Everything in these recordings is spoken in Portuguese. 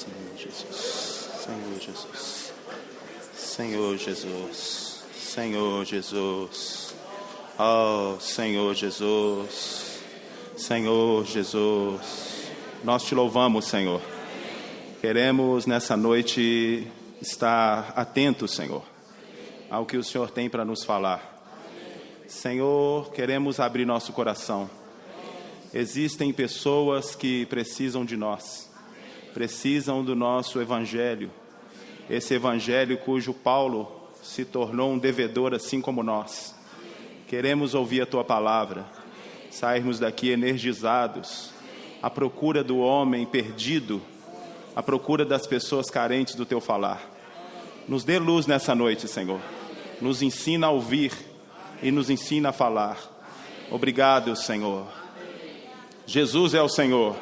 Senhor Jesus, Senhor Jesus, Senhor Jesus, Senhor Jesus, oh Senhor Jesus, Senhor Jesus, nós te louvamos, Senhor. Queremos nessa noite estar atentos, Senhor, ao que o Senhor tem para nos falar. Senhor, queremos abrir nosso coração. Existem pessoas que precisam de nós, precisam do nosso Evangelho. Esse Evangelho cujo Paulo se tornou um devedor assim como nós. Queremos ouvir a Tua palavra, sairmos daqui energizados, à procura do homem perdido, à procura das pessoas carentes do Teu falar. Nos dê luz nessa noite, Senhor. Nos ensina a ouvir e nos ensina a falar. Obrigado, Senhor. Jesus é o Senhor.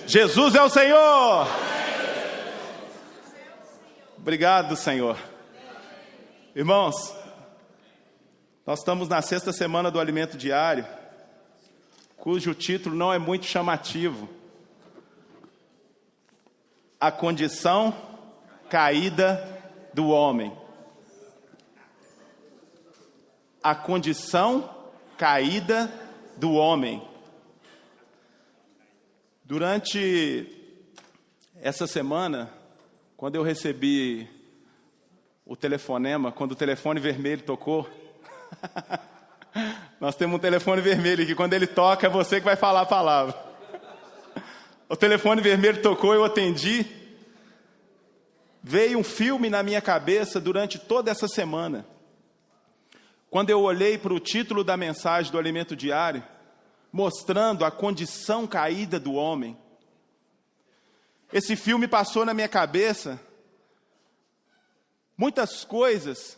Jesus é o Senhor. Obrigado, Senhor. Irmãos, nós estamos na 6ª semana do Alimento Diário, cujo título não é muito chamativo. A condição caída do homem. A condição caída do homem. Durante essa semana, quando eu recebi o telefonema, quando o telefone vermelho tocou, nós temos um telefone vermelho que quando ele toca é você que vai falar a palavra. O telefone vermelho tocou, eu atendi. Veio um filme na minha cabeça durante toda essa semana. Quando eu olhei para o título da mensagem do Alimento Diário, mostrando a condição caída do homem, esse filme passou na minha cabeça muitas coisas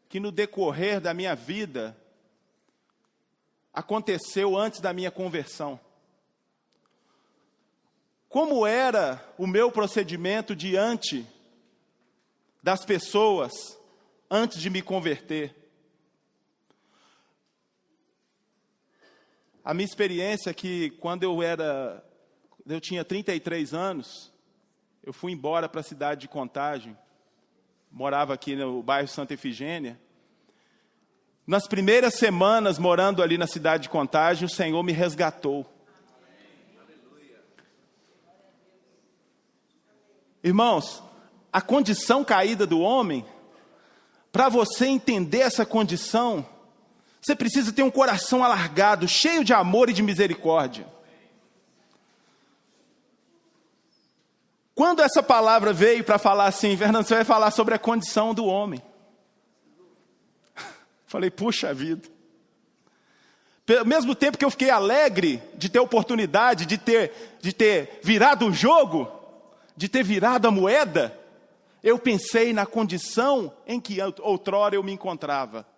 que no decorrer da minha vida aconteceu antes da minha conversão. Como era o meu procedimento diante das pessoas antes de me converter. A minha experiência é que quando eu tinha 33 anos, eu fui embora para a cidade de Contagem, morava aqui no bairro Santa Efigênia. Nas primeiras semanas morando ali na cidade de Contagem, o Senhor me resgatou. Irmãos, a condição caída do homem, para você entender essa condição, você precisa ter um coração alargado, cheio de amor e de misericórdia. Quando essa palavra veio para falar assim, Fernando, você vai falar sobre a condição do homem. Falei, puxa vida. Ao mesmo tempo que eu fiquei alegre de ter a oportunidade de ter virado o jogo, de ter virado a moeda, eu pensei na condição em que outrora eu me encontrava.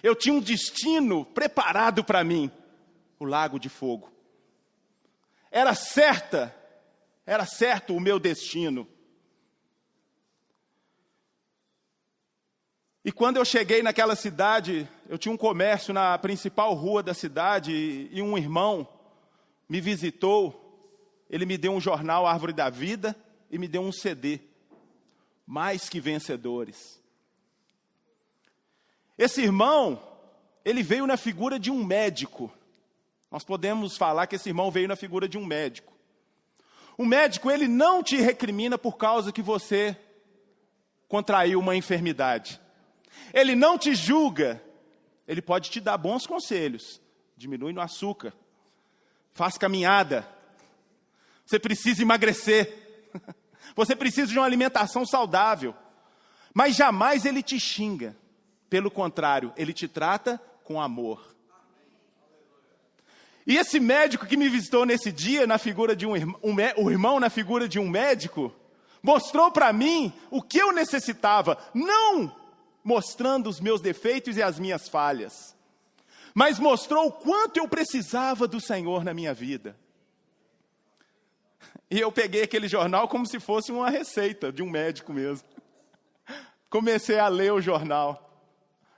Eu tinha um destino preparado para mim, o lago de fogo. Era certo o meu destino. E quando eu cheguei naquela cidade, eu tinha um comércio na principal rua da cidade e um irmão me visitou. Ele me deu um jornal Árvore da Vida e me deu um CD, Mais que Vencedores. Esse irmão, ele veio na figura de um médico. Nós podemos falar que esse irmão veio na figura de um médico. O médico, ele não te recrimina por causa que você contraiu uma enfermidade. Ele não te julga. Ele pode te dar bons conselhos. Diminui no açúcar. Faz caminhada. Você precisa emagrecer. Você precisa de uma alimentação saudável. Mas jamais ele te xinga. Pelo contrário, ele te trata com amor. E esse médico que me visitou nesse dia, na figura de o irmão na figura de um médico, mostrou para mim o que eu necessitava, não mostrando os meus defeitos e as minhas falhas, mas mostrou o quanto eu precisava do Senhor na minha vida. E eu peguei aquele jornal como se fosse uma receita de um médico mesmo. Comecei a ler o jornal.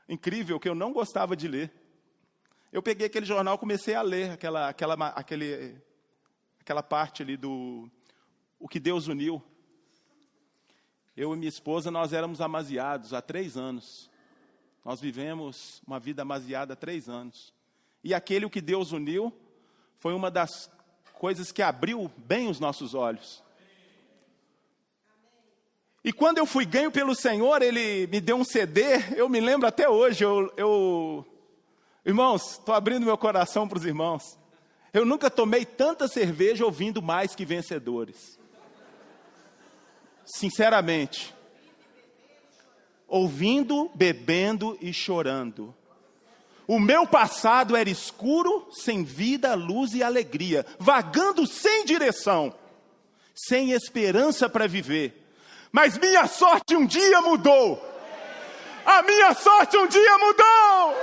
Incrível que eu não gostava de ler. Eu peguei aquele jornal e comecei a ler aquela parte ali do o que Deus uniu. Eu e minha esposa, nós éramos amasiados há 3 anos. Nós vivemos uma vida amasiada há 3 anos. E aquele o que Deus uniu foi uma das coisas que abriu bem os nossos olhos. E quando eu fui ganho pelo Senhor, Ele me deu um CD, eu me lembro até hoje, irmãos, estou abrindo meu coração para os irmãos. Eu nunca tomei tanta cerveja ouvindo Mais Que Vencedores. Sinceramente. Ouvindo, bebendo e chorando. O meu passado era escuro, sem vida, luz e alegria, vagando sem direção, sem esperança para viver. Mas minha sorte um dia mudou. A minha sorte um dia mudou.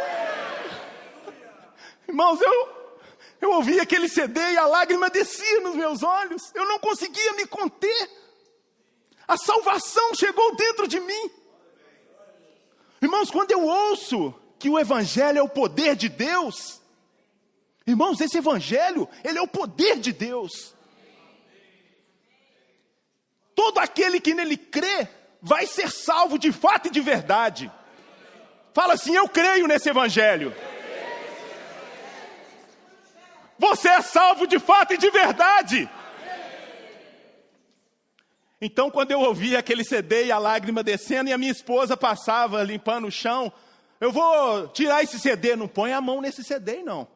Irmãos, eu ouvi aquele CD e a lágrima descia nos meus olhos. Eu não conseguia me conter. A salvação chegou dentro de mim. Irmãos, quando eu ouço que o Evangelho é o poder de Deus, irmãos, esse Evangelho, ele é o poder de Deus. Todo aquele que nele crê, vai ser salvo de fato e de verdade. Fala assim, eu creio nesse Evangelho. Você é salvo de fato e de verdade. Então, quando eu ouvia aquele CD e a lágrima descendo, e a minha esposa passava limpando o chão, eu vou tirar esse CD, não põe a mão nesse CD não.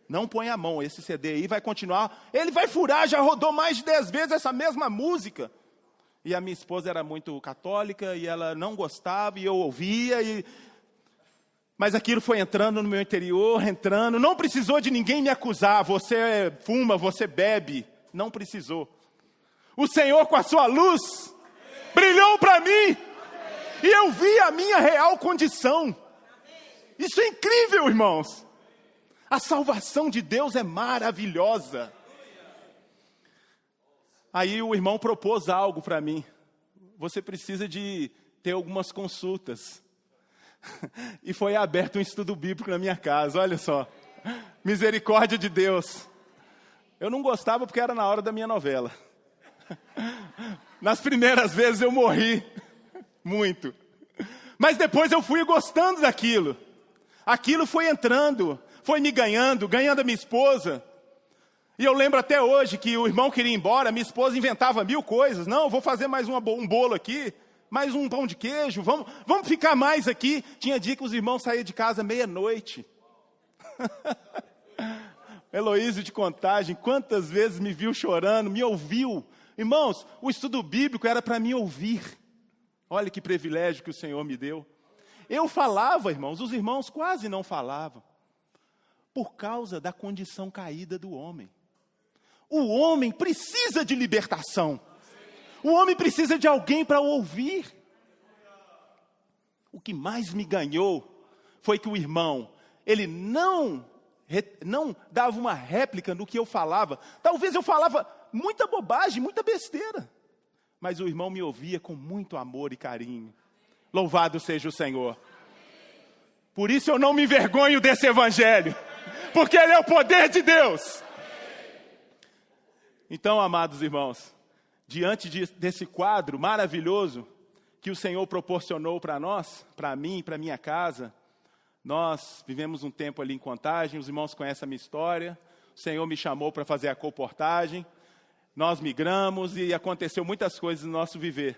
Não põe a mão, esse CD aí vai continuar, ele vai furar, já rodou mais de 10 vezes essa mesma música. E a minha esposa era muito católica, e ela não gostava, e eu ouvia, mas aquilo foi entrando no meu interior, entrando, não precisou de ninguém me acusar, você fuma, você bebe, não precisou. O Senhor com a sua luz, brilhou para mim, e eu vi a minha real condição. Isso é incrível, irmãos. A salvação de Deus é maravilhosa. Aí o irmão propôs algo para mim. Você precisa de ter algumas consultas. E foi aberto um estudo bíblico na minha casa, olha só. Misericórdia de Deus. Eu não gostava porque era na hora da minha novela. Nas primeiras vezes eu morri. Muito. Mas depois eu fui gostando daquilo. Aquilo foi entrando, foi me ganhando a minha esposa. E eu lembro até hoje que o irmão queria ir embora, minha esposa inventava 1000 coisas. Não, vou fazer mais um bolo aqui, mais um pão de queijo, vamos ficar mais aqui. Tinha dia que os irmãos saíam de casa meia-noite. Heloísio de Contagem, quantas vezes me viu chorando, me ouviu. Irmãos, o estudo bíblico era para me ouvir. Olha que privilégio que o Senhor me deu. Eu falava, irmãos, os irmãos quase não falavam. Por causa da condição caída do homem. O homem precisa de libertação. O homem precisa de alguém para ouvir. O que mais me ganhou foi que o irmão, ele não dava uma réplica no que eu falava. Talvez eu falava muita bobagem, muita besteira. Mas o irmão me ouvia com muito amor e carinho. Louvado seja o Senhor. Por isso eu não me envergonho desse Evangelho. Porque ele é o poder de Deus. Então, amados irmãos, diante desse quadro maravilhoso que o Senhor proporcionou para nós, para mim, para minha casa, nós vivemos um tempo ali em Contagem, os irmãos conhecem a minha história, o Senhor me chamou para fazer a colportagem, nós migramos e aconteceu muitas coisas no nosso viver.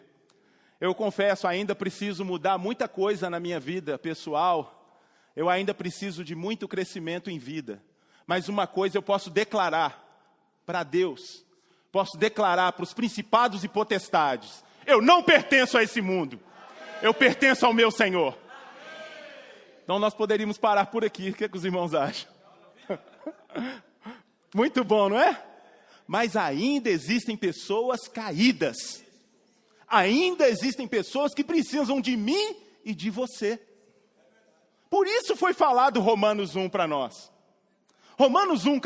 Eu confesso, ainda preciso mudar muita coisa na minha vida pessoal, eu ainda preciso de muito crescimento em vida. Mas uma coisa eu posso declarar para Deus, posso declarar para os principados e potestades, eu não pertenço a esse mundo, eu pertenço ao meu Senhor. Então nós poderíamos parar por aqui, o que os irmãos acham? Muito bom, não é? Mas ainda existem pessoas caídas, ainda existem pessoas que precisam de mim e de você. Por isso foi falado Romanos 1 para nós. Romanos 1,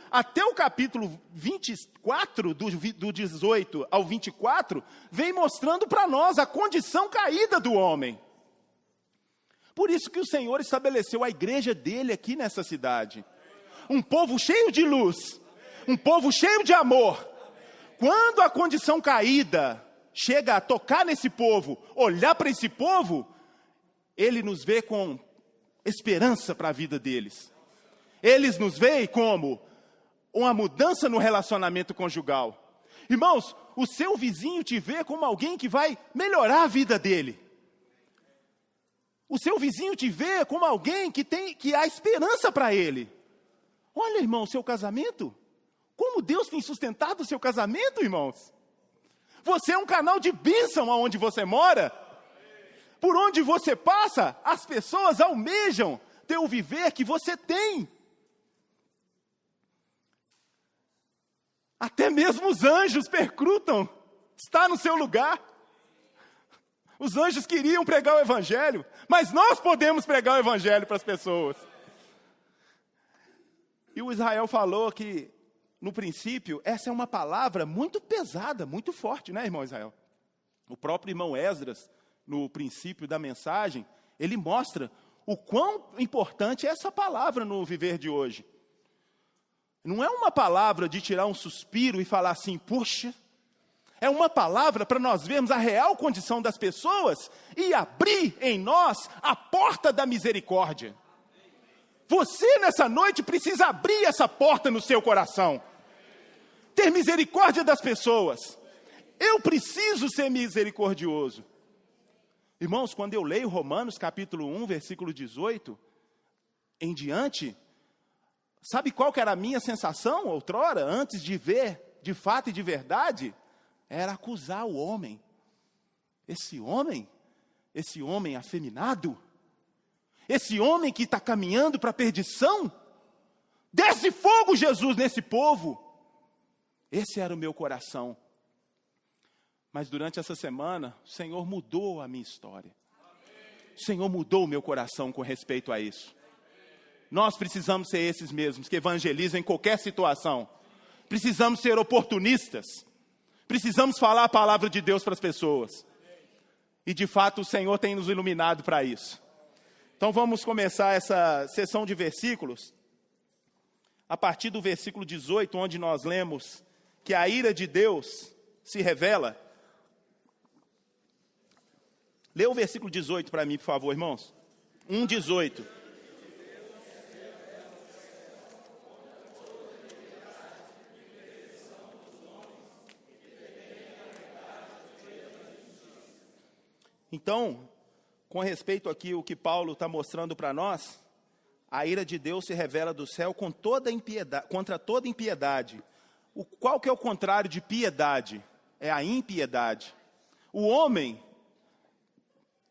até o capítulo 24, do 18 ao 24, vem mostrando para nós a condição caída do homem. Por isso que o Senhor estabeleceu a igreja dele aqui nessa cidade. Um povo cheio de luz, um povo cheio de amor. quando a condição caída chega a tocar nesse povo, olhar para esse povo, ele nos vê com esperança para a vida deles. Eles nos veem como uma mudança no relacionamento conjugal. Irmãos, o seu vizinho te vê como alguém que vai melhorar a vida dele. O seu vizinho te vê como alguém que há esperança para ele. Olha, irmão, o seu casamento. Como Deus tem sustentado o seu casamento, irmãos. Você é um canal de bênção aonde você mora. Por onde você passa, as pessoas almejam ter o viver que você tem. Até mesmo os anjos percrutam. Está no seu lugar. Os anjos queriam pregar o evangelho, mas nós podemos pregar o evangelho para as pessoas. E o Israel falou que, no princípio, essa é uma palavra muito pesada, muito forte, né, irmão Israel? O próprio irmão Esdras, no princípio da mensagem, ele mostra o quão importante é essa palavra no viver de hoje. Não é uma palavra de tirar um suspiro e falar assim, puxa, é uma palavra para nós vermos a real condição das pessoas e abrir em nós a porta da misericórdia. Você, nessa noite, precisa abrir essa porta no seu coração. Ter misericórdia das pessoas. Eu preciso ser misericordioso. Irmãos, quando eu leio Romanos capítulo 1, versículo 18, em diante, sabe qual que era a minha sensação outrora, antes de ver, de fato e de verdade? Era acusar o homem. Esse homem afeminado, esse homem que está caminhando para a perdição, desce fogo, Jesus, nesse povo. Esse era o meu coração. Mas durante essa semana, o Senhor mudou a minha história. O Senhor mudou o meu coração com respeito a isso. Nós precisamos ser esses mesmos que evangelizam em qualquer situação. Precisamos ser oportunistas. Precisamos falar a palavra de Deus para as pessoas. E de fato o Senhor tem nos iluminado para isso. Então vamos começar essa sessão de versículos. A partir do versículo 18, onde nós lemos que a ira de Deus se revela. Lê o versículo 18 para mim, por favor, irmãos. 1:18. Então, com respeito aqui ao que Paulo está mostrando para nós, a ira de Deus se revela do céu contra toda impiedade. Qual que é o contrário de piedade? É a impiedade. O homem,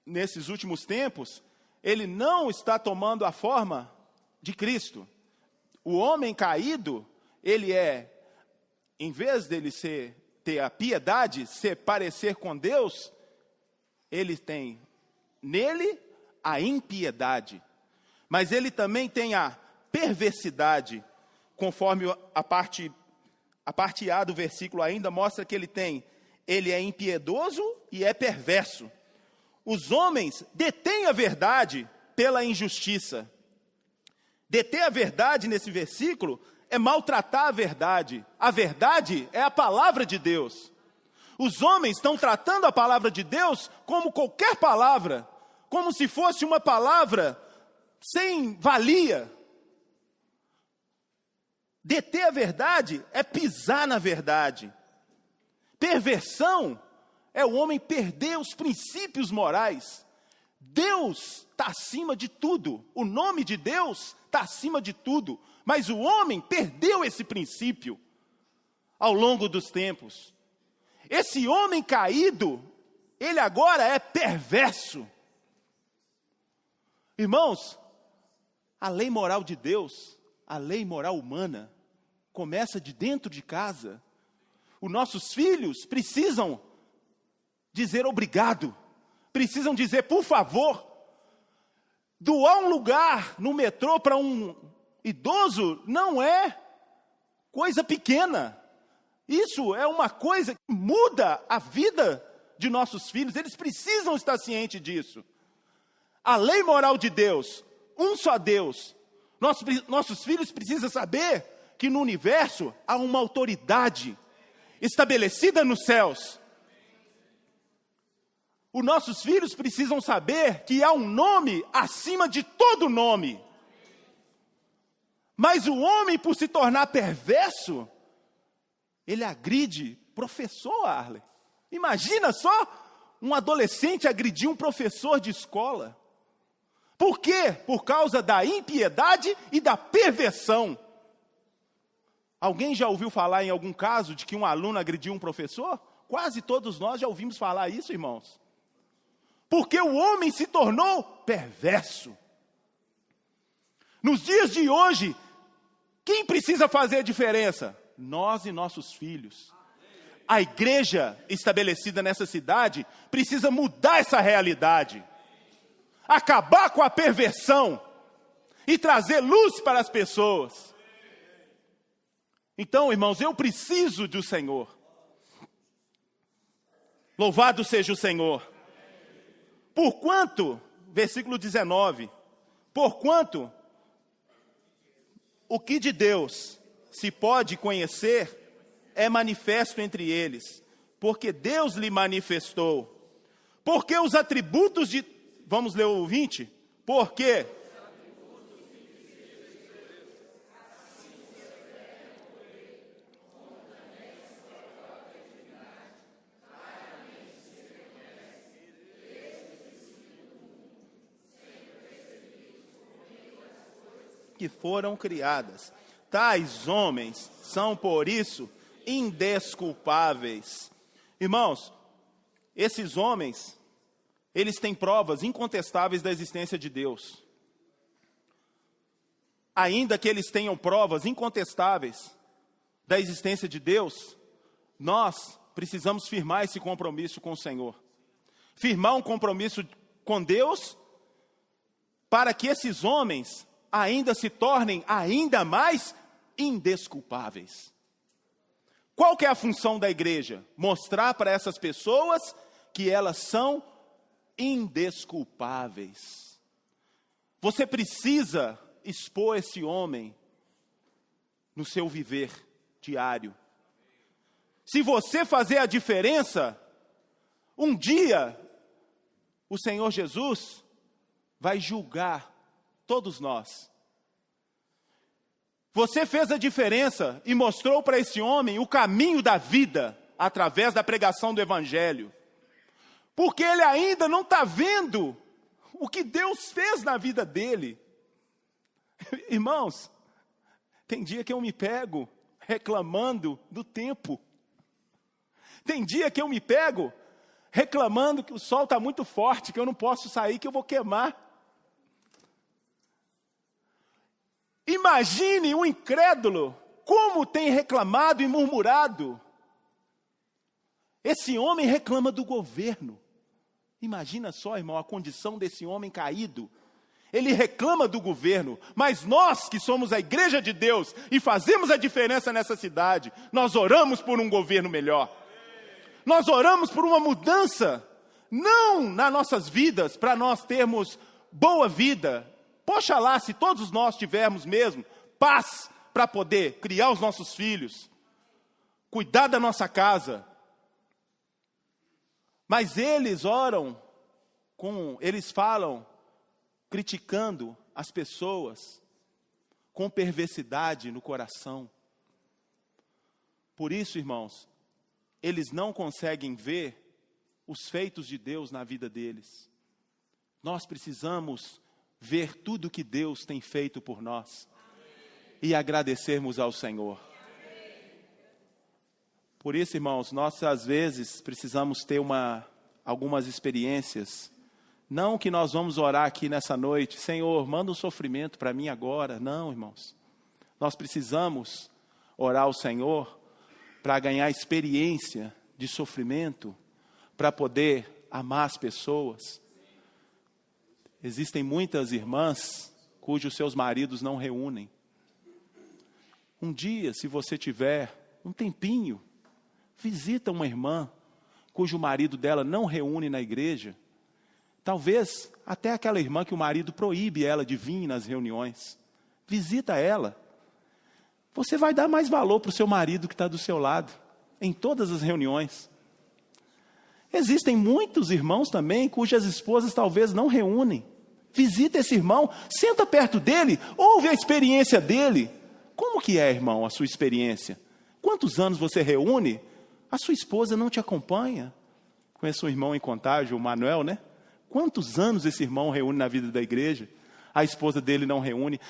nesses últimos tempos, ele não está tomando a forma de Cristo. O homem caído, ele em vez dele ter a piedade, parecer com Deus, ele tem nele a impiedade. Mas ele também tem a perversidade, conforme a parte A do versículo ainda mostra que ele é impiedoso e é perverso. Os homens detêm a verdade pela injustiça. Deter a verdade nesse versículo é maltratar a verdade. A verdade é a palavra de Deus. Os homens estão tratando a palavra de Deus como qualquer palavra, como se fosse uma palavra sem valia. Deter a verdade é pisar na verdade. Perversão é o homem perder os princípios morais. Deus está acima de tudo. O nome de Deus está acima de tudo. Mas o homem perdeu esse princípio ao longo dos tempos. Esse homem caído, ele agora é perverso. Irmãos, a lei moral de Deus, a lei moral humana, começa de dentro de casa. Os nossos filhos precisam dizer obrigado, precisam dizer por favor. Doar um lugar no metrô para um idoso não é coisa pequena. Isso é uma coisa que muda a vida de nossos filhos. Eles precisam estar cientes disso. A lei moral de Deus, um só Deus. Nossos filhos precisam saber que no universo há uma autoridade. estabelecida nos céus. Os nossos filhos precisam saber que há um nome acima de todo nome. Mas o homem, por se tornar perverso, ele agride professor, Arley. Imagina só um adolescente agredir um professor de escola. Por quê? Por causa da impiedade e da perversão. Alguém já ouviu falar em algum caso de que um aluno agrediu um professor? Quase todos nós já ouvimos falar isso, irmãos. Porque o homem se tornou perverso. Nos dias de hoje, quem precisa fazer a diferença? Nós e nossos filhos. A igreja estabelecida nessa cidade precisa mudar essa realidade. Acabar com a perversão e trazer luz para as pessoas. Então, irmãos, eu preciso do Senhor. Louvado seja o Senhor. Porquanto, versículo 19, porquanto o que de Deus se pode conhecer é manifesto entre eles, porque Deus lhe manifestou. Porque os atributos de... Vamos ler o 20? Porque... que foram criadas. Tais homens são, por isso, indesculpáveis. Irmãos, esses homens, eles têm provas incontestáveis da existência de Deus. Ainda que eles tenham provas incontestáveis da existência de Deus, nós precisamos firmar esse compromisso com o Senhor. Firmar um compromisso com Deus, para que esses homens ainda se tornem ainda mais indesculpáveis. Qual que é a função da igreja? Mostrar para essas pessoas que elas são indesculpáveis. Você precisa expor esse homem no seu viver diário. Se você fazer a diferença, um dia o Senhor Jesus vai julgar todos nós. Você fez a diferença e mostrou para esse homem o caminho da vida através da pregação do Evangelho. Porque ele ainda não está vendo o que Deus fez na vida dele. Irmãos, tem dia que eu me pego reclamando do tempo. Tem dia que eu me pego reclamando que o sol está muito forte, que eu não posso sair, que eu vou queimar. Imagine um incrédulo, como tem reclamado e murmurado. Esse homem reclama do governo. Imagina só, irmão, a condição desse homem caído. Ele reclama do governo, mas nós que somos a igreja de Deus e fazemos a diferença nessa cidade, nós oramos por um governo melhor. Nós oramos por uma mudança, não nas nossas vidas, para nós termos boa vida. Poxa lá, se todos nós tivermos mesmo paz para poder criar os nossos filhos, cuidar da nossa casa. Mas eles oram, eles falam, criticando as pessoas, com perversidade no coração. Por isso, irmãos, eles não conseguem ver os feitos de Deus na vida deles. Nós precisamos ver tudo que Deus tem feito por nós e agradecermos ao Senhor. Por isso, irmãos, nós às vezes precisamos ter algumas experiências. Não que nós vamos orar aqui nessa noite, Senhor, manda um sofrimento para mim agora. Não, irmãos. Nós precisamos orar ao Senhor para ganhar experiência de sofrimento, para poder amar as pessoas. Existem muitas irmãs cujos seus maridos não reúnem. Um dia, se você tiver um tempinho, visita uma irmã cujo marido dela não reúne na igreja. Talvez até aquela irmã que o marido proíbe ela de vir nas reuniões. Visita ela. Você vai dar mais valor para o seu marido que está do seu lado. em todas as reuniões. Existem muitos irmãos também cujas esposas talvez não reúnem. Visita esse irmão, senta perto dele, ouve a experiência dele. Como que é, irmão, a sua experiência? Quantos anos você reúne? A sua esposa não te acompanha. Conheço um irmão em Contágio, o Manuel, né? Quantos anos esse irmão reúne na vida da igreja? A esposa dele não reúne.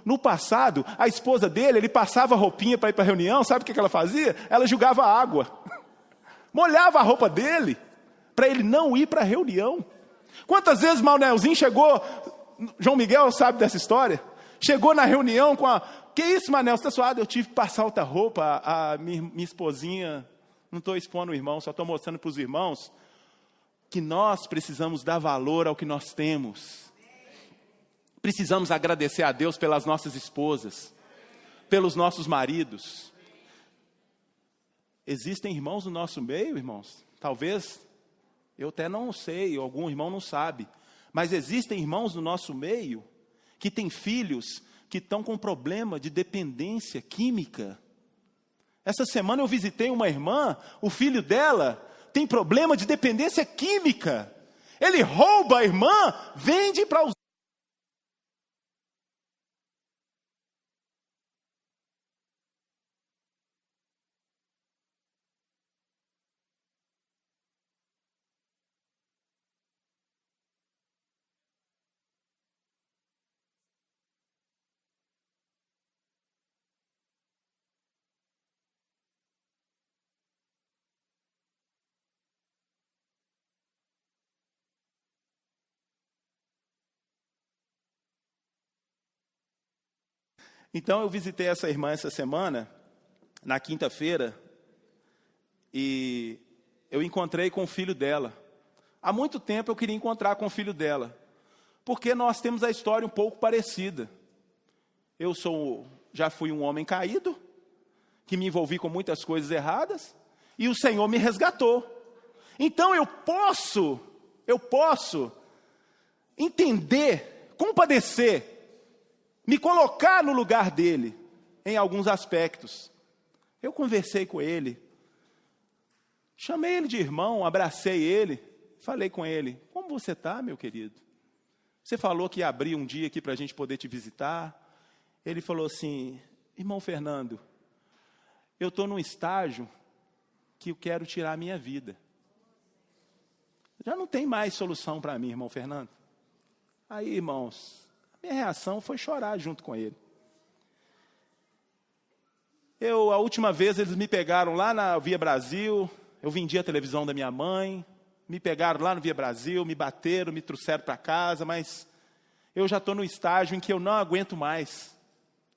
No passado, a esposa dele, ele passava roupinha para ir para a reunião, sabe o que ela fazia? Ela jogava água, molhava a roupa dele, para ele não ir para a reunião. Quantas vezes Manuelzinho chegou, João Miguel sabe dessa história, chegou na reunião com a... Que isso, Manel, você está suado? Eu tive que passar outra roupa, a minha esposinha, não estou expondo o irmão, só estou mostrando para os irmãos que nós precisamos dar valor ao que nós temos. Precisamos agradecer a Deus pelas nossas esposas, pelos nossos maridos. Existem irmãos no nosso meio, irmãos, talvez, eu até não sei, algum irmão não sabe, mas existem irmãos no nosso meio que têm filhos que estão com problema de dependência química. Essa semana eu visitei uma irmã, o filho dela tem problema de dependência química. Ele rouba a irmã, vende para os... Então eu visitei essa irmã essa semana, na quinta-feira, e eu encontrei com o filho dela. Há muito tempo eu queria encontrar com o filho dela, porque nós temos a história um pouco parecida. Eu já fui um homem caído, que me envolvi com muitas coisas erradas, e o Senhor me resgatou. Então eu posso entender, compadecer, me colocar no lugar dele, em alguns aspectos. Eu conversei com ele, chamei ele de irmão, abracei ele, falei com ele, como você está, meu querido? Você falou que ia abrir um dia aqui para a gente poder te visitar. Ele falou assim, irmão Fernando, eu estou num estágio que eu quero tirar a minha vida. Já não tem mais solução para mim, irmão Fernando. Aí, irmãos, minha reação foi chorar junto com ele. A última vez eles me pegaram lá na Via Brasil, eu vendi a televisão da minha mãe, me pegaram lá no Via Brasil, me bateram, me trouxeram para casa, mas eu já estou no estágio em que eu não aguento mais.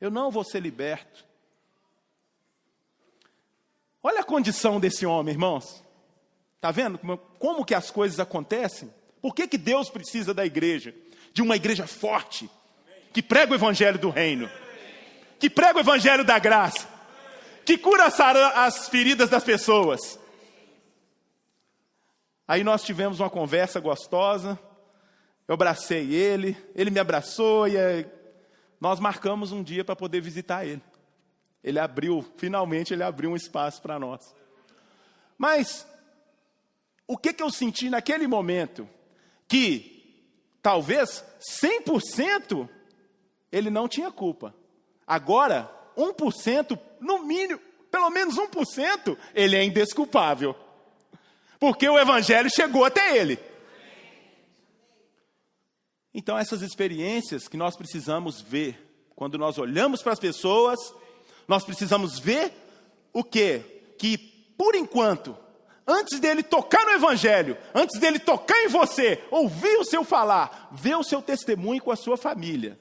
Eu não vou ser liberto. Olha a condição desse homem, irmãos. Está vendo como que as coisas acontecem? Por que Deus precisa da igreja? De uma igreja forte, que prega o evangelho do reino, que prega o evangelho da graça, que cura as feridas das pessoas. Aí nós tivemos uma conversa gostosa, eu abracei ele, ele me abraçou, e nós marcamos um dia para poder visitar ele. Finalmente ele abriu um espaço para nós. Mas, o que eu senti naquele momento? Que talvez 100% ele não tinha culpa. Agora, 1%, no mínimo, pelo menos 1%, ele é indesculpável. Porque o evangelho chegou até ele. Então, essas experiências que nós precisamos ver, quando nós olhamos para as pessoas, nós precisamos ver o quê? Que, por enquanto, antes dele tocar no evangelho, antes dele tocar em você, ouvir o seu falar, ver o seu testemunho com a sua família,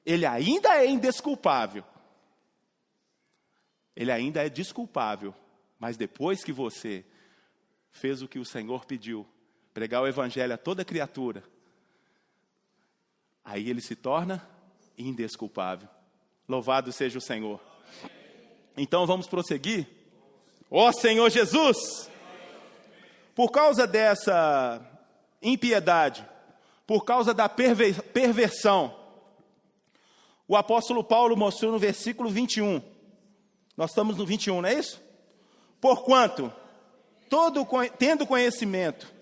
ele ainda é indesculpável. Ele ainda é desculpável, mas depois que você fez o que o Senhor pediu, pregar o evangelho a toda criatura, aí ele se torna indesculpável. Louvado seja o Senhor. Então vamos prosseguir? Ó Senhor Jesus! Por causa dessa impiedade, por causa da perversão, o apóstolo Paulo mostrou no versículo 21. Nós estamos no 21, não é isso? Porquanto, tendo conhecimento,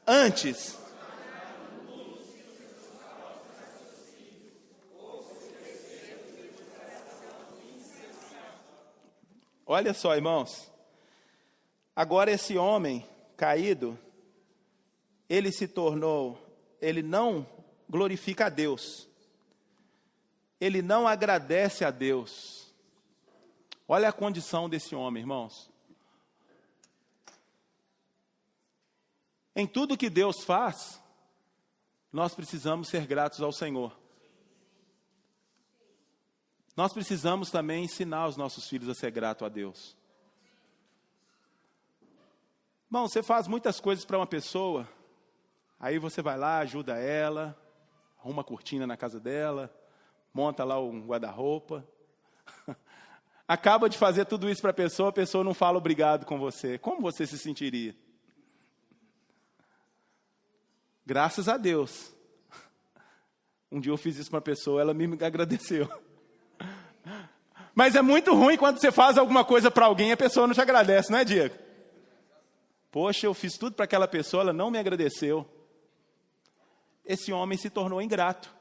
antes, olha só, irmãos, agora esse homem caído, ele não glorifica a Deus, ele não agradece a Deus. Olha a condição desse homem, irmãos. Em tudo que Deus faz, nós precisamos ser gratos ao Senhor. Nós precisamos também ensinar os nossos filhos a ser grato a Deus. Irmão, você faz muitas coisas para uma pessoa, aí você vai lá, ajuda ela, arruma uma cortina na casa dela, monta lá um guarda-roupa. Acaba de fazer tudo isso para a pessoa não fala obrigado com você. Como você se sentiria? Graças a Deus. Um dia eu fiz isso para uma pessoa, ela me agradeceu. Mas é muito ruim quando você faz alguma coisa para alguém e a pessoa não te agradece, não é, Diego? Poxa, eu fiz tudo para aquela pessoa, ela não me agradeceu. Esse homem se tornou ingrato.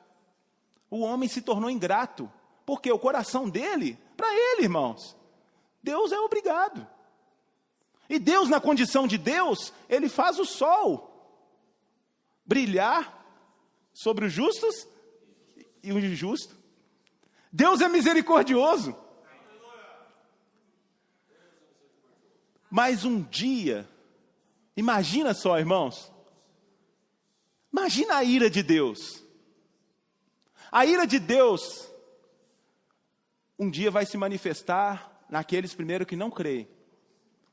O homem se tornou ingrato, porque o coração dele, para ele, irmãos, Deus é obrigado. E Deus, na condição de Deus, ele faz o sol brilhar sobre os justos e os injustos. Deus é misericordioso. Mas um dia, imagina só, irmãos, imagina a ira de Deus. A ira de Deus, um dia vai se manifestar naqueles primeiro que não creem.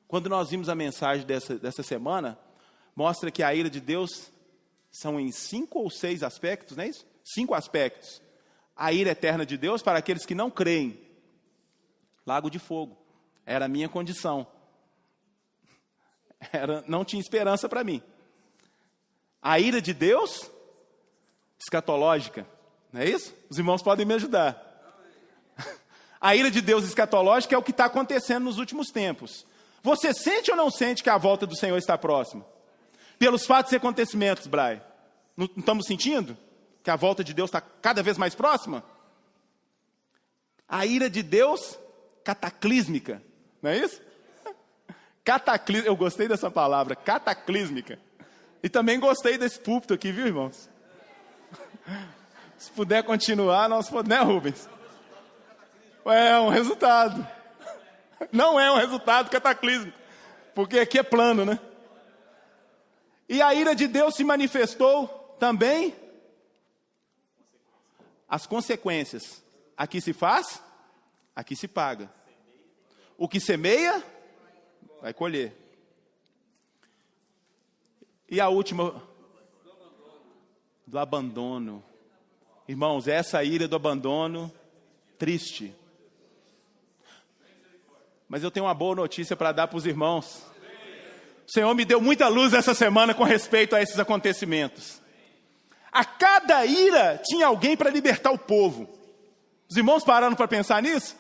Quando nós vimos a mensagem dessa semana, mostra que a ira de Deus são em 5 ou 6 aspectos, não é isso? 5 aspectos. A ira eterna de Deus para aqueles que não creem. Lago de fogo. Era a minha condição. Não tinha esperança para mim. A ira de Deus, escatológica. Não é isso? Os irmãos podem me ajudar. A ira de Deus escatológica é o que está acontecendo nos últimos tempos. Você sente ou não sente que a volta do Senhor está próxima? Pelos fatos e acontecimentos, Brian. Não estamos sentindo que a volta de Deus está cada vez mais próxima? A ira de Deus cataclísmica, não é isso? Eu gostei dessa palavra, cataclísmica. E também gostei desse púlpito aqui, viu, irmãos? Se puder continuar, nós podemos, né, Rubens? É um resultado. Não é um resultado cataclísmico, porque aqui é plano, né? E a ira de Deus se manifestou também. As consequências. Aqui se faz, aqui se paga. O que semeia, vai colher. E a última, do abandono. Irmãos, essa ira do abandono, triste. Mas eu tenho uma boa notícia para dar para os irmãos. O Senhor me deu muita luz essa semana com respeito a esses acontecimentos. A cada ira tinha alguém para libertar o povo. Os irmãos pararam para pensar nisso?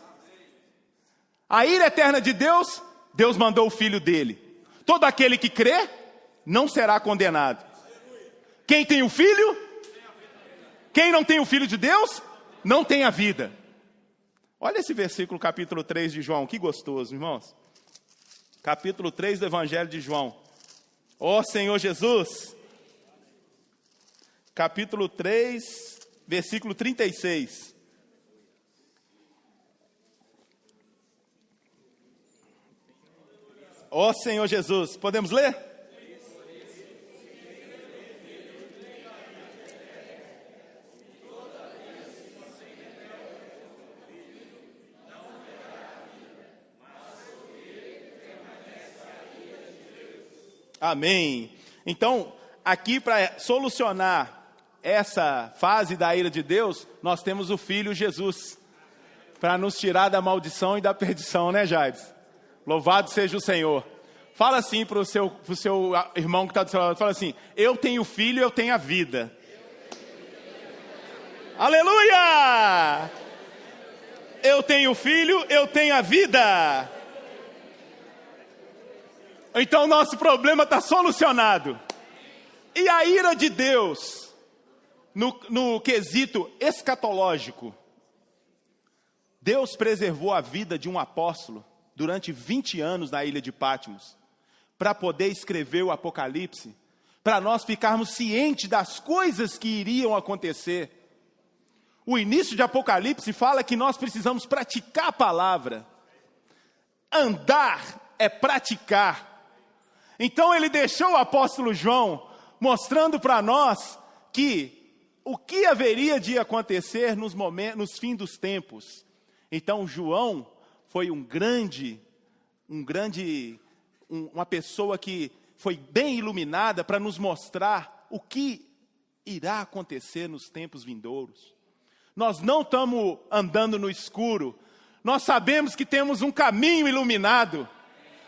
A ira eterna de Deus, Deus mandou o Filho dele. Todo aquele que crê, não será condenado. Quem tem o Filho, quem não tem o Filho de Deus, não tem a vida. Olha esse versículo, capítulo 3 de João, que gostoso, irmãos. Capítulo 3 do Evangelho de João. Ó Senhor Jesus. Capítulo 3, versículo 36. Ó Senhor Jesus. Podemos ler? Amém. Então, aqui para solucionar essa fase da ira de Deus, nós temos o Filho Jesus, para nos tirar da maldição e da perdição, né, Jaides? Louvado seja o Senhor. Fala assim para o seu irmão que está do seu lado, fala assim: eu tenho filho, eu tenho a vida. Aleluia! eu tenho filho, eu tenho a vida. Então o nosso problema está solucionado. E a ira de Deus, no quesito escatológico, Deus preservou a vida de um apóstolo durante 20 anos na ilha de Patmos, para poder escrever o Apocalipse, para nós ficarmos cientes das coisas que iriam acontecer. O início de Apocalipse fala que nós precisamos praticar a palavra. Andar é praticar. Então ele deixou o apóstolo João mostrando para nós que o que haveria de acontecer nos fins dos tempos. Então João foi uma pessoa que foi bem iluminada para nos mostrar o que irá acontecer nos tempos vindouros. Nós não estamos andando no escuro, nós sabemos que temos um caminho iluminado.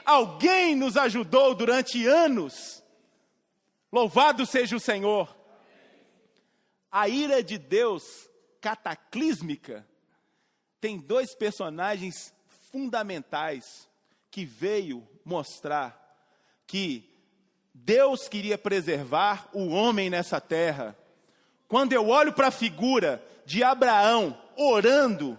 Alguém nos ajudou durante anos. Louvado seja o Senhor. A ira de Deus cataclísmica tem dois personagens fundamentais que veio mostrar que Deus queria preservar o homem nessa terra. Quando eu olho para a figura de Abraão orando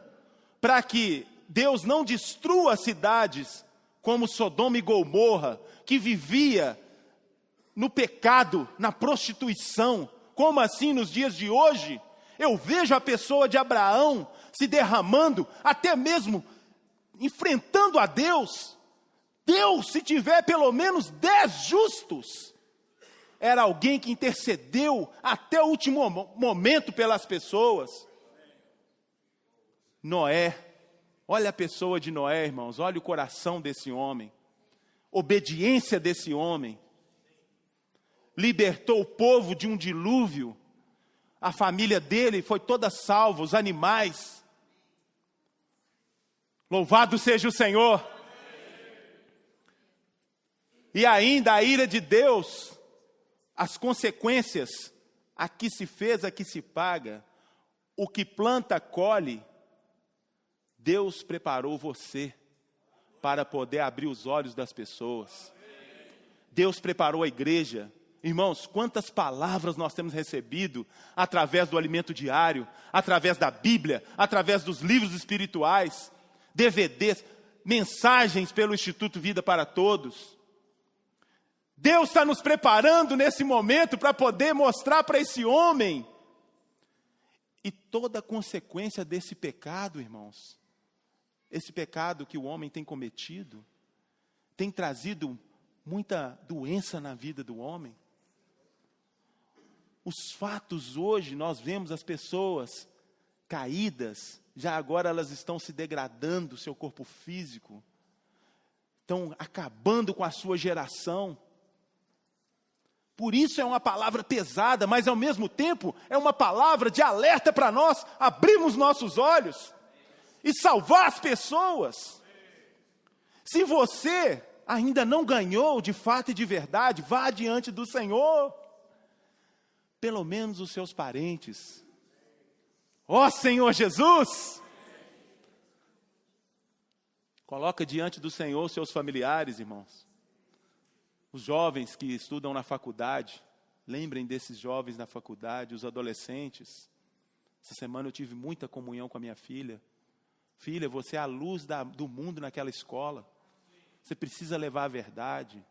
para que Deus não destrua cidades como Sodoma e Gomorra, que vivia no pecado, na prostituição, como assim nos dias de hoje, eu vejo a pessoa de Abraão se derramando, até mesmo enfrentando a Deus. Deus, se tiver pelo menos 10 justos, era alguém que intercedeu até o último momento pelas pessoas. Noé, olha a pessoa de Noé, irmãos, olha o coração desse homem, obediência desse homem, libertou o povo de um dilúvio, a família dele foi toda salva, os animais. Louvado seja o Senhor. E ainda a ira de Deus, as consequências, aqui se fez, aqui se paga, o que planta, colhe. Deus preparou você para poder abrir os olhos das pessoas. Deus preparou a igreja. Irmãos, quantas palavras nós temos recebido através do alimento diário, através da Bíblia, através dos livros espirituais, DVDs, mensagens pelo Instituto Vida para Todos. Deus está nos preparando nesse momento para poder mostrar para esse homem. E toda a consequência desse pecado, irmãos, esse pecado que o homem tem cometido, tem trazido muita doença na vida do homem. Os fatos hoje, nós vemos as pessoas caídas, já agora elas estão se degradando, seu corpo físico, estão acabando com a sua geração. Por isso é uma palavra pesada, mas ao mesmo tempo é uma palavra de alerta para nós abrirmos nossos olhos e salvar as pessoas. Se você ainda não ganhou de fato e de verdade, vá diante do Senhor. Pelo menos os seus parentes. Ó Senhor Jesus! Coloca diante do Senhor os seus familiares, irmãos. Os jovens que estudam na faculdade, lembrem desses jovens na faculdade, os adolescentes. Essa semana eu tive muita comunhão com a minha filha. Filha, você é a luz do mundo naquela escola. Você precisa levar a verdade.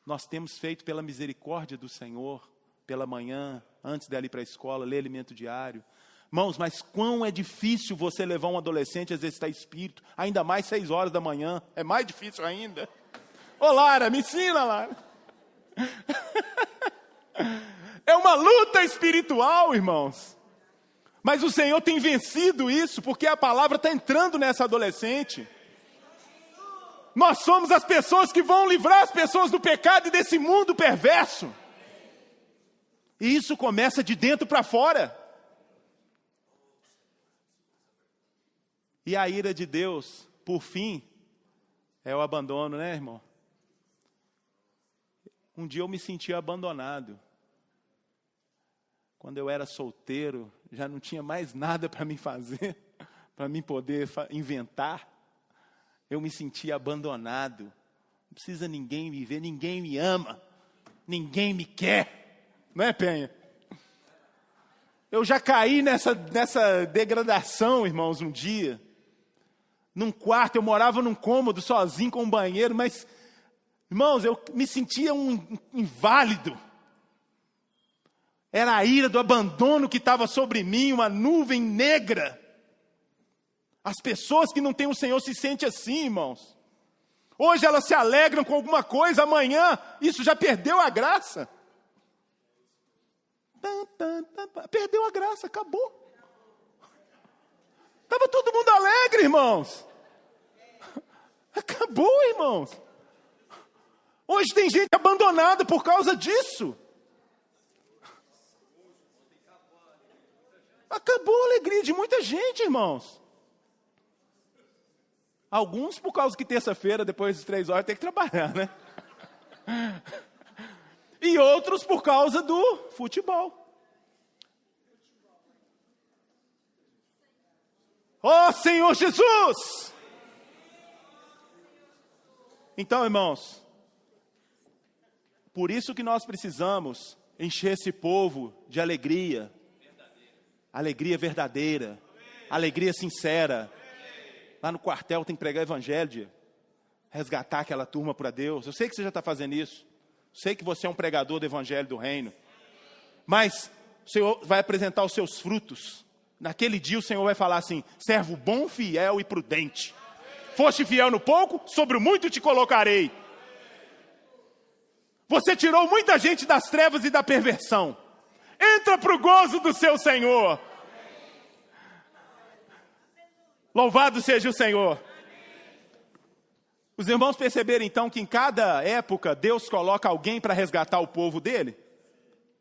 Nós temos feito pela misericórdia do Senhor, pela manhã, antes dela ir para a escola, ler alimento diário. Irmãos, mas quão é difícil você levar um adolescente a exercitar espírito, ainda mais 6 horas da manhã, é mais difícil ainda. Ô Lara, me ensina, Lara. É uma luta espiritual, irmãos. Mas o Senhor tem vencido isso, porque a palavra está entrando nessa adolescente. Nós somos as pessoas que vão livrar as pessoas do pecado e desse mundo perverso. E isso começa de dentro para fora. E a ira de Deus, por fim, é o abandono, né, irmão? Um dia eu me senti abandonado. Quando eu era solteiro, já não tinha mais nada para me fazer. para mim poder inventar, eu me sentia abandonado. Não precisa ninguém me ver, ninguém me ama, ninguém me quer. Não é, Penha? Eu já caí nessa degradação, irmãos, um dia. Num quarto, eu morava num cômodo sozinho com um banheiro, mas, irmãos, eu me sentia um inválido. Era a ira do abandono que estava sobre mim, uma nuvem negra. As pessoas que não têm o Senhor se sentem assim, irmãos. Hoje elas se alegram com alguma coisa, amanhã isso já perdeu a graça. Perdeu a graça, acabou. Estava todo mundo alegre, irmãos. Acabou, irmãos. Hoje tem gente abandonada por causa disso. Acabou a alegria de muita gente, irmãos. Alguns por causa que terça-feira, depois de 3 horas, tem que trabalhar, né? E outros por causa do futebol. Ó Senhor Jesus! Então, irmãos, por isso que nós precisamos encher esse povo de alegria. Alegria verdadeira. Alegria sincera. Lá no quartel tem que pregar evangelho, resgatar aquela turma para Deus. Eu sei que você já está fazendo isso. Sei que você é um pregador do evangelho do reino. Mas o Senhor vai apresentar os seus frutos. Naquele dia o Senhor vai falar assim: servo bom, fiel e prudente. Foste fiel no pouco, sobre o muito te colocarei. Você tirou muita gente das trevas e da perversão. Entra para o gozo do seu Senhor. Louvado seja o Senhor. Os irmãos perceberam então que em cada época Deus coloca alguém para resgatar o povo dele?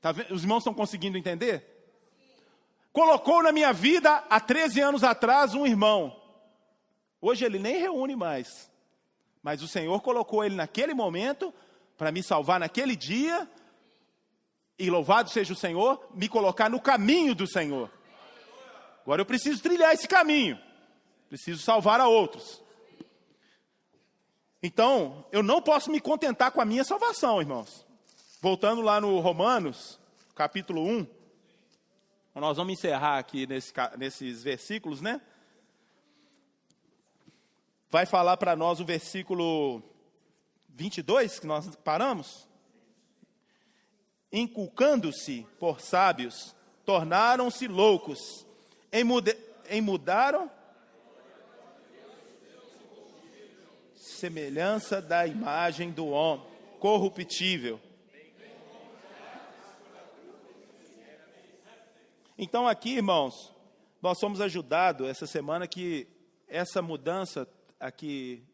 Tá vendo? Os irmãos estão conseguindo entender? Colocou na minha vida há 13 anos atrás um irmão. Hoje ele nem reúne mais. Mas o Senhor colocou ele naquele momento para me salvar naquele dia. E louvado seja o Senhor, me colocar no caminho do Senhor. Agora eu preciso trilhar esse caminho. Preciso salvar a outros. Então, eu não posso me contentar com a minha salvação, irmãos. Voltando lá no Romanos, capítulo 1. Nós vamos encerrar aqui nesses versículos, né? Vai falar para nós o versículo 22, que nós paramos. Inculcando-se por sábios, tornaram-se loucos. Mudaram semelhança da imagem do homem, corruptível. Então aqui, irmãos, nós somos ajudados essa semana que essa mudança aqui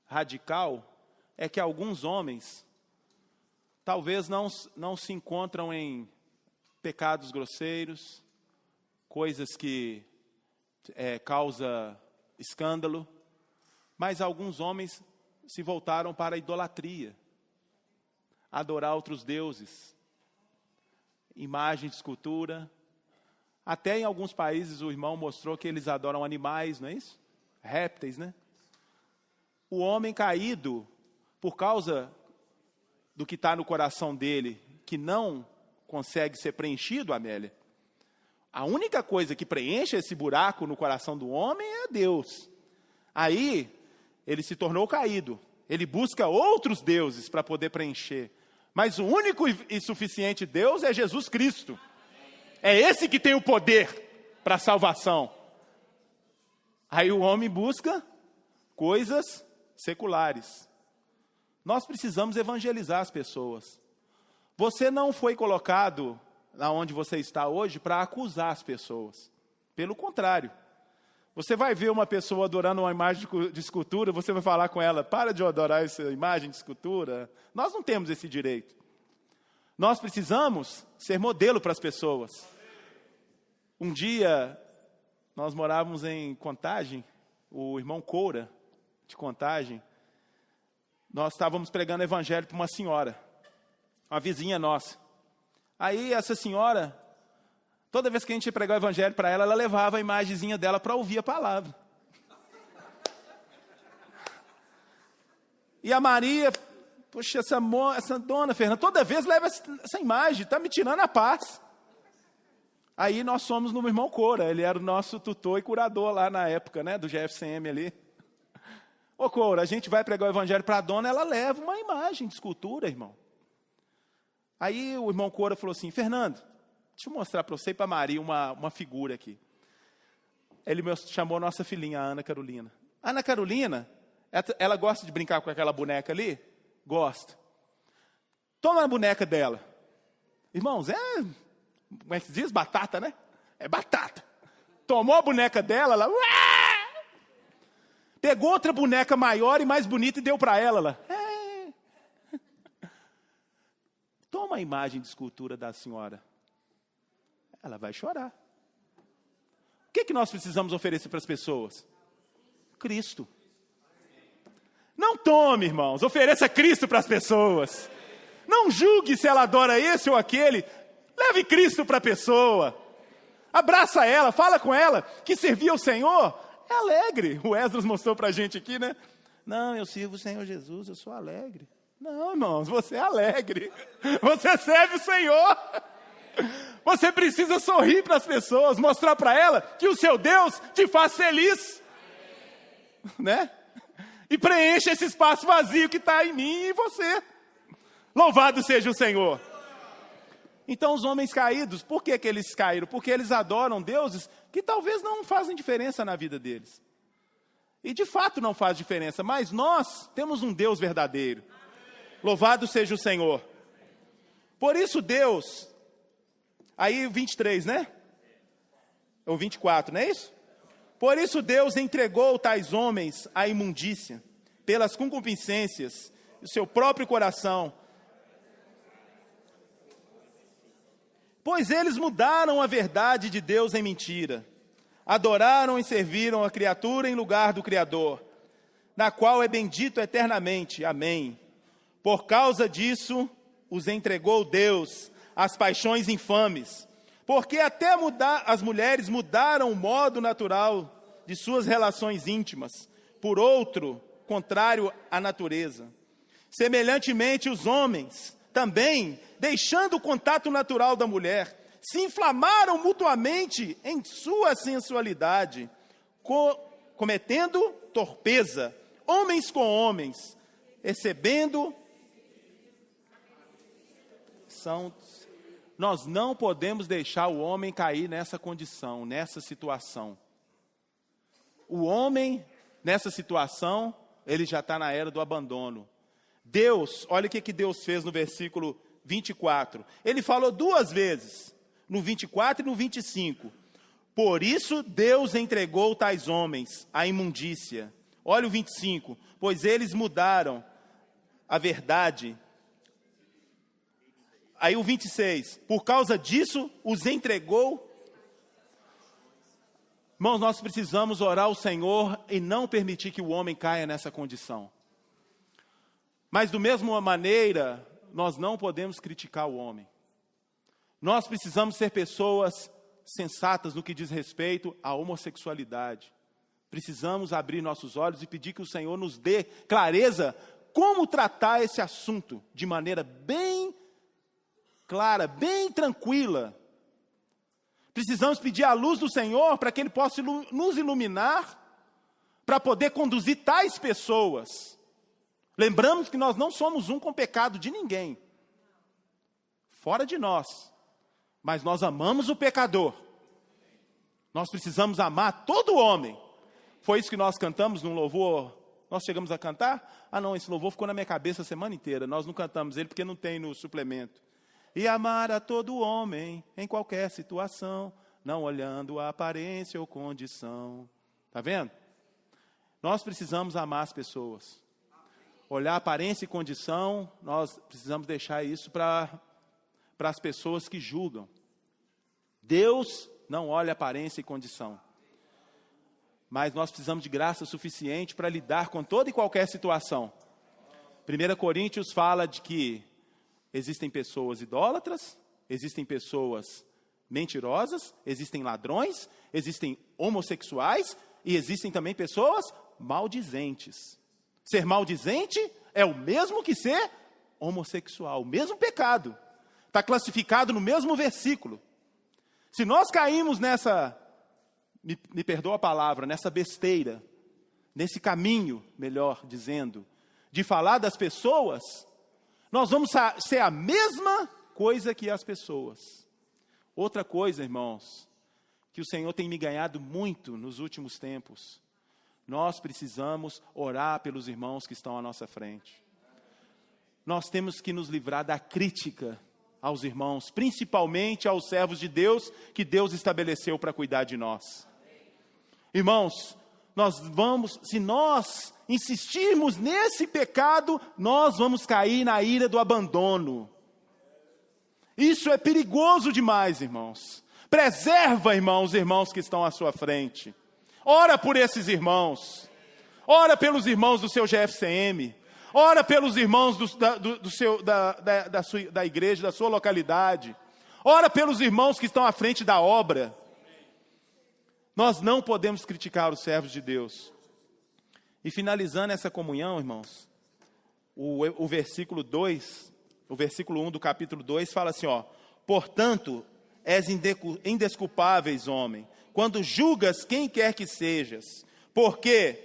radical é que alguns homens talvez não se encontram em pecados grosseiros, coisas que causam escândalo, mas alguns homens se voltaram para a idolatria, adorar outros deuses, imagem de escultura. Até em alguns países o irmão mostrou que eles adoram animais, não é isso? Répteis, né? O homem caído, por causa do que está no coração dele, que não consegue ser preenchido, Amélia. A única coisa que preenche esse buraco no coração do homem é Deus. Aí, ele se tornou caído. Ele busca outros deuses para poder preencher. Mas o único e suficiente Deus é Jesus Cristo. É esse que tem o poder para a salvação. Aí o homem busca coisas seculares. Nós precisamos evangelizar as pessoas. Você não foi colocado onde você está hoje para acusar as pessoas. Pelo contrário. Você vai ver uma pessoa adorando uma imagem de escultura, você vai falar com ela: para de adorar essa imagem de escultura. Nós não temos esse direito. Nós precisamos ser modelo para as pessoas. Um dia, nós morávamos em Contagem, o irmão Coura, de Contagem, nós estávamos pregando evangelho para uma senhora, uma vizinha nossa. Aí essa senhora, Toda vez que a gente ia pregar o evangelho para ela, ela levava a imagenzinha dela para ouvir a palavra. E a Maria, poxa, essa dona Fernanda, toda vez leva essa imagem, está me tirando a paz. Aí nós somos no irmão Cora, ele era o nosso tutor e curador lá na época, né, do GFCM ali. Ô Cora, a gente vai pregar o evangelho para a dona, ela leva uma imagem de escultura, irmão. Aí o irmão Cora falou assim, Fernando, deixa eu mostrar para você e para a Maria uma figura aqui. Ele chamou a nossa filhinha, a Ana Carolina. Ana Carolina, ela gosta de brincar com aquela boneca ali? Gosta. Toma a boneca dela. Irmãos, como é que se diz? Batata, né? É batata. Tomou a boneca dela, ela... Pegou outra boneca maior e mais bonita e deu para ela. Ela toma a imagem de escultura da senhora. Ela vai chorar. O que nós precisamos oferecer para as pessoas? Cristo. Não tome, irmãos, ofereça Cristo para as pessoas. Não julgue se ela adora esse ou aquele. Leve Cristo para a pessoa. Abraça ela, fala com ela que servir ao Senhor é alegre. O Esdras mostrou para a gente aqui, né? Não, eu sirvo o Senhor Jesus, eu sou alegre. Não, irmãos, você é alegre. Você serve o Senhor. Você precisa sorrir para as pessoas, mostrar para ela que o seu Deus te faz feliz. Né? E preencha esse espaço vazio que está em mim e em você. Louvado seja o Senhor. Então os homens caídos, por que eles caíram? Porque eles adoram deuses que talvez não fazem diferença na vida deles. E de fato não faz diferença, mas nós temos um Deus verdadeiro. Louvado seja o Senhor. Por isso Deus, aí 23, né? Ou 24, não é isso? Por isso Deus entregou tais homens à imundícia, pelas concupiscências do seu próprio coração. Pois eles mudaram a verdade de Deus em mentira. Adoraram e serviram a criatura em lugar do Criador, na qual é bendito eternamente. Amém. Por causa disso, os entregou Deus às paixões infames, porque até as mulheres mudaram o modo natural de suas relações íntimas, por outro, contrário à natureza. Semelhantemente, os homens, também, deixando o contato natural da mulher, se inflamaram mutuamente em sua sensualidade, cometendo torpeza, homens com homens, recebendo... Nós não podemos deixar o homem cair nessa condição, nessa situação. O homem, nessa situação, ele já está na era do abandono. Deus, olha o que Deus fez no versículo 24. Ele falou duas vezes, no 24 e no 25. Por isso Deus entregou tais homens à imundícia. Olha o 25. Pois eles mudaram a verdade. Aí o 26, por causa disso, os entregou. Irmãos, nós precisamos orar ao Senhor e não permitir que o homem caia nessa condição. Mas, da mesma maneira, nós não podemos criticar o homem. Nós precisamos ser pessoas sensatas no que diz respeito à homossexualidade. Precisamos abrir nossos olhos e pedir que o Senhor nos dê clareza como tratar esse assunto de maneira bem clara, bem tranquila. Precisamos pedir a luz do Senhor para que Ele possa nos iluminar, para poder conduzir tais pessoas. Lembramos que nós não somos um com o pecado de ninguém, fora de nós, mas nós amamos o pecador. Nós precisamos amar todo homem. Foi isso que nós cantamos num louvor. Nós chegamos a cantar? Ah não, esse louvor ficou na minha cabeça a semana inteira. Nós não cantamos ele porque não tem no suplemento. E amar a todo homem, em qualquer situação, não olhando a aparência ou condição. Está vendo? Nós precisamos amar as pessoas. Olhar aparência e condição, nós precisamos deixar isso para as pessoas que julgam. Deus não olha aparência e condição. Mas nós precisamos de graça suficiente para lidar com toda e qualquer situação. 1 Coríntios fala de que existem pessoas idólatras, existem pessoas mentirosas, existem ladrões, existem homossexuais e existem também pessoas maldizentes. Ser maldizente é o mesmo que ser homossexual, o mesmo pecado. Está classificado no mesmo versículo. Se nós caímos nessa, me perdoa a palavra, nessa besteira, nesse caminho, melhor dizendo, de falar das pessoas, nós vamos ser a mesma coisa que as pessoas. Outra coisa, irmãos, que o Senhor tem me ganhado muito nos últimos tempos, nós precisamos orar pelos irmãos que estão à nossa frente. Nós temos que nos livrar da crítica aos irmãos, principalmente aos servos de Deus, que Deus estabeleceu para cuidar de nós. Irmãos, se nós insistirmos nesse pecado, nós vamos cair na ira do abandono. Isso é perigoso demais, irmãos. Preserva, irmãos, os irmãos que estão à sua frente. Ora por esses irmãos. Ora pelos irmãos do seu GFCM. Ora pelos irmãos da igreja, da sua localidade. Ora pelos irmãos que estão à frente da obra. Nós não podemos criticar os servos de Deus. E finalizando essa comunhão, irmãos, o versículo 2, o versículo 1 do capítulo 2 fala assim, ó: portanto, és indesculpáveis, homem, quando julgas quem quer que sejas, porque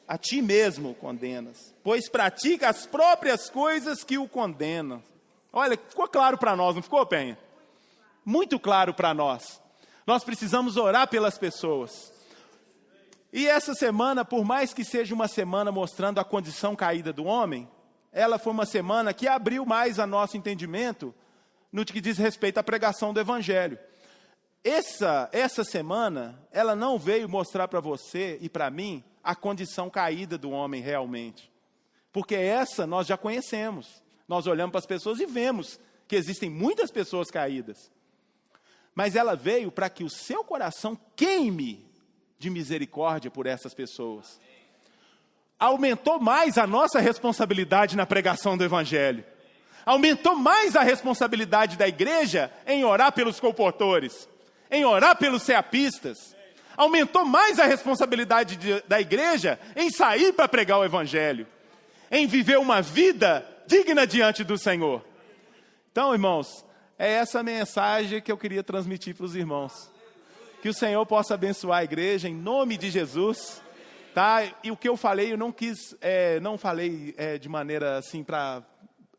a ti mesmo condenas, pois pratica as próprias coisas que o condenam. Olha, ficou claro para nós, não ficou, Penha? Muito claro para nós. Nós precisamos orar pelas pessoas. E essa semana, por mais que seja uma semana mostrando a condição caída do homem, ela foi uma semana que abriu mais a nosso entendimento no que diz respeito à pregação do Evangelho. Essa semana, ela não veio mostrar para você e para mim a condição caída do homem realmente. Porque essa nós já conhecemos. Nós olhamos para as pessoas e vemos que existem muitas pessoas caídas. Mas ela veio para que o seu coração queime de misericórdia por essas pessoas. Aumentou mais a nossa responsabilidade na pregação do Evangelho. Aumentou mais a responsabilidade da igreja em orar pelos comportores, em orar pelos ceapistas. Aumentou mais a responsabilidade da igreja em sair para pregar o Evangelho, em viver uma vida digna diante do Senhor. Então, irmãos, é essa mensagem que eu queria transmitir para os irmãos. Que o Senhor possa abençoar a igreja em nome de Jesus. Tá? E o que eu falei, eu não falei de maneira assim para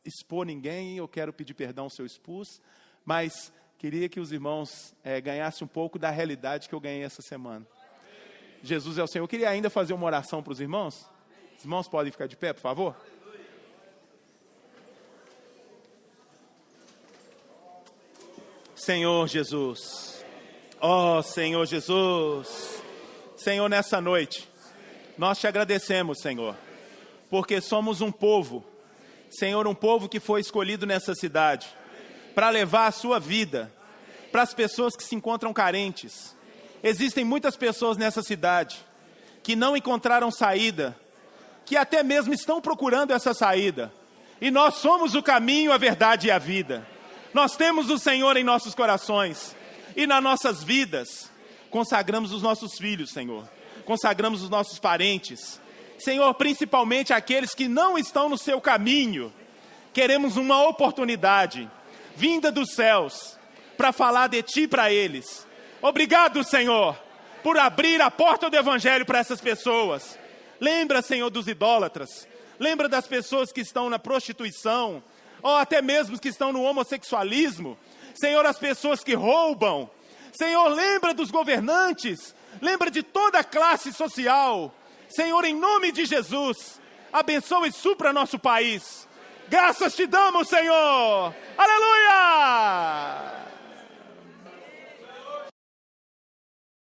expor ninguém. Eu quero pedir perdão se eu expus, mas queria que os irmãos ganhassem um pouco da realidade que eu ganhei essa semana. Jesus é o Senhor. Eu queria ainda fazer uma oração para os irmãos. Os irmãos podem ficar de pé, por favor? Senhor Jesus, ó Senhor Jesus, Senhor, nessa noite, nós te agradecemos, Senhor, porque somos um povo, Senhor, um povo que foi escolhido nessa cidade, para levar a sua vida, para as pessoas que se encontram carentes. Existem muitas pessoas nessa cidade, que não encontraram saída, que até mesmo estão procurando essa saída, e nós somos o caminho, a verdade e a vida. Nós temos o Senhor em nossos corações e nas nossas vidas. Consagramos os nossos filhos, Senhor. Consagramos os nossos parentes. Senhor, principalmente aqueles que não estão no seu caminho. Queremos uma oportunidade vinda dos céus para falar de Ti para eles. Obrigado, Senhor, por abrir a porta do Evangelho para essas pessoas. Lembra, Senhor, dos idólatras. Lembra das pessoas que estão na prostituição, ou até mesmo que estão no homossexualismo. Senhor, as pessoas que roubam. Senhor, lembra dos governantes. Lembra de toda a classe social. Senhor, em nome de Jesus, abençoe e supra nosso país. Graças te damos, Senhor. Aleluia!